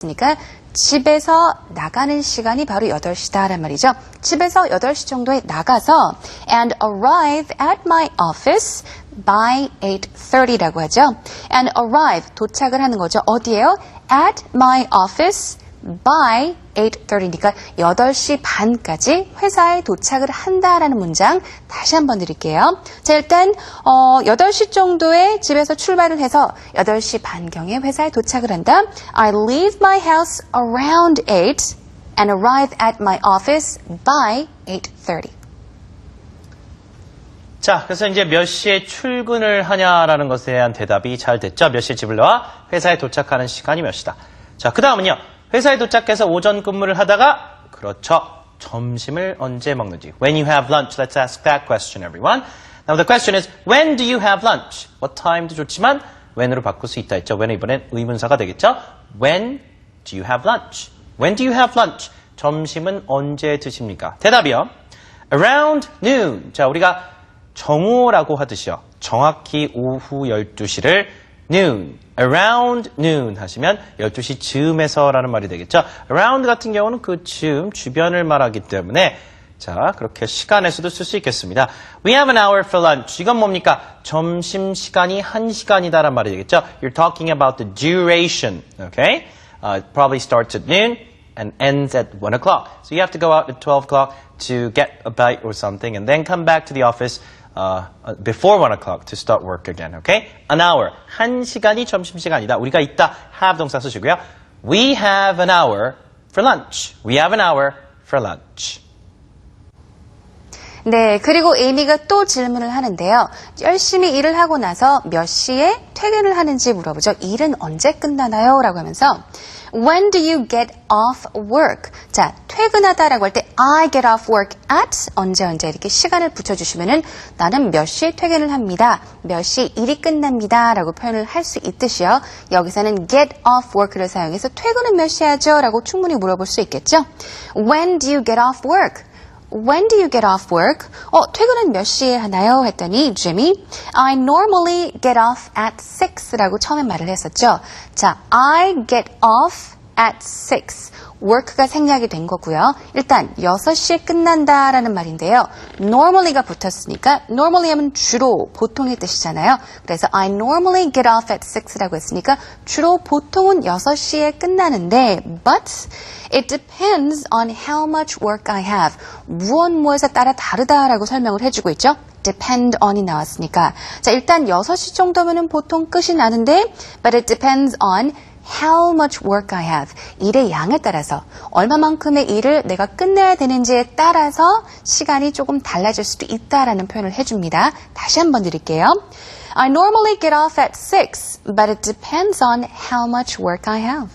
그러니까 집에서 나가는 시간이 바로 8시다란 말이죠. 집에서 8시 정도에 나가서 and arrive at my office by 8:30라고 하죠. and arrive, 도착을 하는 거죠. 어디에요? at my office by 8:30니까 8시 반까지 회사에 도착을 한다라는 문장 다시 한번 드릴게요. 자, 일단 8시 정도에 집에서 출발을 해서 8시 반경에 회사에 도착을 한다. I leave my house around 8 and arrive at my office by 8:30. 자, 그래서 이제 몇 시에 출근을 하냐라는 것에 대한 대답이 잘 됐죠. 몇 시에 집을 나와 회사에 도착하는 시간이 몇 시다. 자, 그 다음은요. 회사에 도착해서 오전 근무를 하다가 그렇죠. 점심을 언제 먹는지. When you have lunch, let's ask that question, everyone. Now the question is, when do you have lunch? What time도 좋지만 when으로 바꿀 수 있다 했죠. when은 이번엔 의문사가 되겠죠. When do you have lunch? When do you have lunch? 점심은 언제 드십니까? 대답이요. Around noon. 자, 우리가 정오라고 하듯이요. 정확히 오후 12시를 noon, around noon 하시면 12시 즈음에서라는 말이 되겠죠. around 같은 경우는 그 즈음, 주변을 말하기 때문에 자, 그렇게 시간에서도 쓸 수 있겠습니다. We have an hour for lunch. 이건 뭡니까? 점심시간이 1시간이다라는 말이 되겠죠. You're talking about the duration, okay? It probably starts at noon and ends at 1 o'clock. So you have to go out at 12 o'clock to get a bite or something and then come back to the office before 1 o'clock to start work again, okay? An hour. 1시간이 점심시간이다. 우리가 있다. have 동사 쓰시고요. We have an hour for lunch. We have an hour for lunch. 네, 그리고 에이미가 또 질문을 하는데요. 열심히 일을 하고 나서 몇 시에 퇴근을 하는지 물어보죠. 일은 언제 끝나나요? 라고 하면서 When do you get off work? 자, 퇴근하다라고 할 때 I get off work at 언제 이렇게 시간을 붙여주시면은 나는 몇 시에 퇴근을 합니다. 몇 시에 일이 끝납니다. 라고 표현을 할 수 있듯이요. 여기서는 get off work를 사용해서 퇴근은 몇 시에 하죠? 라고 충분히 물어볼 수 있겠죠. When do you get off work? When do you get off work? 퇴근은 몇 시에 하나요? 했더니 Jimmy, I normally get off at 6라고 처음에 말을 했었죠. 자, I get off at 6. work가 생략이 된 거고요. 일단 6시에 끝난다라는 말인데요. normally가 붙었으니까 normally 하면 주로, 보통의 뜻이잖아요. 그래서 I normally get off at 6라고 했으니까 주로 보통은 6시에 끝나는데 but it depends on how much work I have. 무엇에 따라 다르다라고 설명을 해주고 있죠. depend on이 나왔으니까. 자, 일단 6시 정도면은 보통 끝이 나는데 but it depends on how much work I have. 일의 양에 따라서 얼마만큼의 일을 내가 끝내야 되는지에 따라서 시간이 조금 달라질 수도 있다라는 표현을 해줍니다. 다시 한번 드릴게요. I normally get off at 6, but it depends on how much work I have.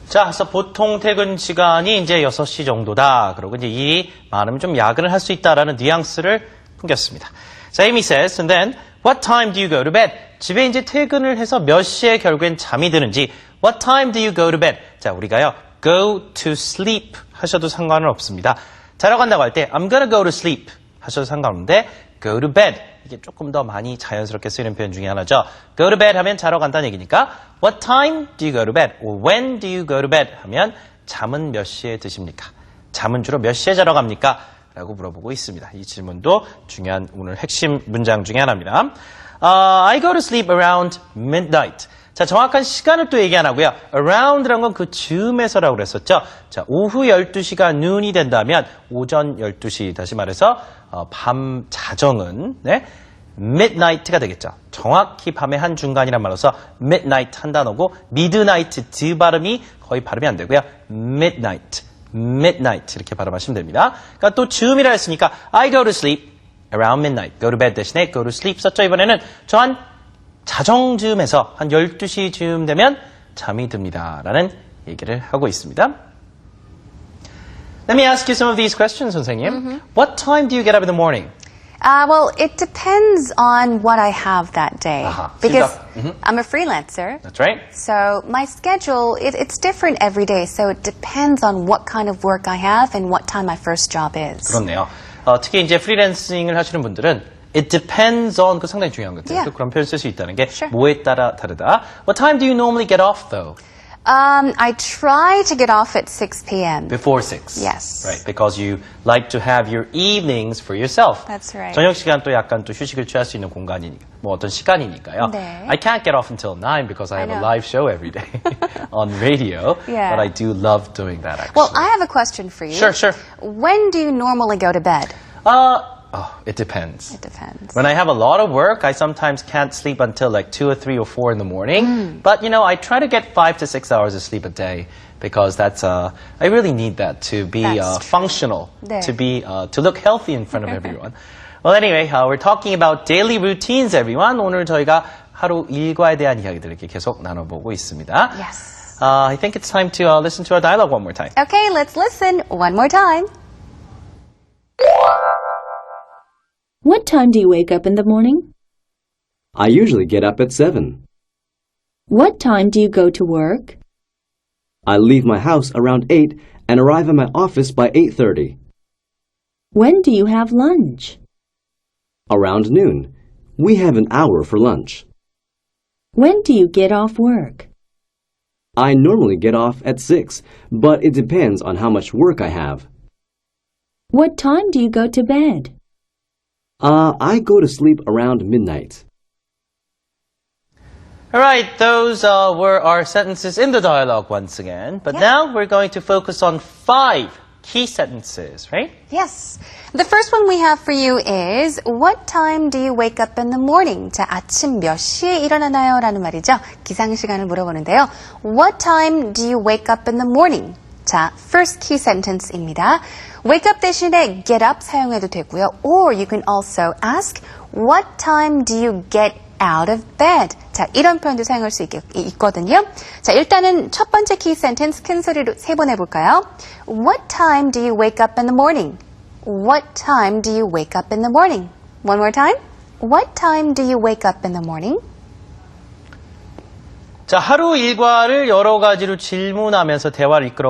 자, 그래서 보통 퇴근 시간이 이제 6시 정도다. 그리고 이제 일이 많으면 좀 야근을 할 수 있다라는 뉘앙스를 풍겼습니다. 자, Amy says, and then, what time do you go to bed? 집에 이제 퇴근을 해서 몇 시에 결국엔 잠이 드는지, what time do you go to bed? 자, 우리가요, go to sleep 하셔도 상관은 없습니다. 자러 간다고 할 때, I'm gonna go to sleep 하셔도 상관없는데, go to bed. 이게 조금 더 많이 자연스럽게 쓰이는 표현 중에 하나죠. go to bed 하면 자러 간다는 얘기니까, what time do you go to bed? or when do you go to bed? 하면 잠은 몇 시에 드십니까? 잠은 주로 몇 시에 자러 갑니까? 라고 물어보고 있습니다. 이 질문도 중요한 오늘 핵심 문장 중에 하나입니다. I go to sleep around midnight. 자, 정확한 시간을 또 얘기 안 하고요. around라는 건 그 즈음에서라고 그랬었죠. 자, 오후 12시가 noon이 된다면 오전 12시, 다시 말해서 밤 자정은 midnight가 되겠죠. 정확히 밤의 한 중간이란 말로서 midnight 한 단어고 midnight 드 발음이 거의 발음이 안 되고요. midnight 이렇게 발음하시면 됩니다. 그러니까 또 즈음이라 했으니까 I go to sleep around midnight. go to bed 대신에 go to sleep 썼죠. 이번에는 저 한 자정 즈음에서 한 12시 즈음 되면 잠이 듭니다. 라는 얘기를 하고 있습니다. Let me ask you some of these questions, 선생님. What time do you get up in the morning? Well, it depends on what I have that day. Because I'm a freelancer. That's right. So my schedule, it's different every day. So it depends on what kind of work I have and what time my first job is. 그렇네요. 특히 이제 프리랜싱을 하시는 분들은 It depends on, 그 상당히 중요한 것 같아요. Yeah. 또 그런 표현 쓸 수 있다는 게 Sure. 뭐에 따라 다르다. What time do you normally get off though? I try to get off at 6 p.m. Before 6. Yes. Right, because you like to have your evenings for yourself. That's right. 저녁 시간 또 약간 또 휴식을 취할 수 있는 공간이니까, 뭐 어떤 시간이니까요. 네. I can't get off until 9 because I have a know. live show every day on radio. Yeah. But I do love doing that actually. Well, I have a question for you. Sure. When do you normally go to bed? It depends. It depends. When I have a lot of work, I sometimes can't sleep until like 2 or 3 or 4 in the morning. But, you know, I try to get 5 to 6 hours of sleep a day because that's, I really need that to be That's true. functional, 네. to look healthy in front of everyone. Well, anyway, we're talking about daily routines, everyone. 오늘 저희가 하루 일과에 대한 이야기들을 이렇게 계속 나눠보고 있습니다. Yes. I think it's time to listen to our dialogue one more time. Okay, let's listen one more time. What time do you wake up in the morning? I usually get up at 7. What time do you go to work? I leave my house around 8 and arrive at my office by 8:30. When do you have lunch? Around noon. We have an hour for lunch. When do you get off work? I normally get off at 6, but it depends on how much work I have. What time do you go to bed? I go to sleep around midnight. All right, those were our sentences in the dialogue once again. But now we're going to focus on 5 key sentences, right? Yes. The first one we have for you is What time do you wake up in the morning? 자, 아침 몇 시에 일어나나요? 라는 말이죠. 기상 시간을 물어보는데요. What time do you wake up in the morning? 자, first key sentence입니다. Wake up 대신에 get up 사용해도 되고요. Or you can also ask What time do you get out of bed? 자, 이런 표현도 사용할 수 있거든요. 자, 일단은 첫 번째 key sentence 큰 소리로 3번 해볼까요? What time do you wake up in the morning? What time do you wake up in the morning? One more time. What time do you wake up in the morning? 자, 하루 일과를 여러 가지로 질문하면서 대화를 이끌어가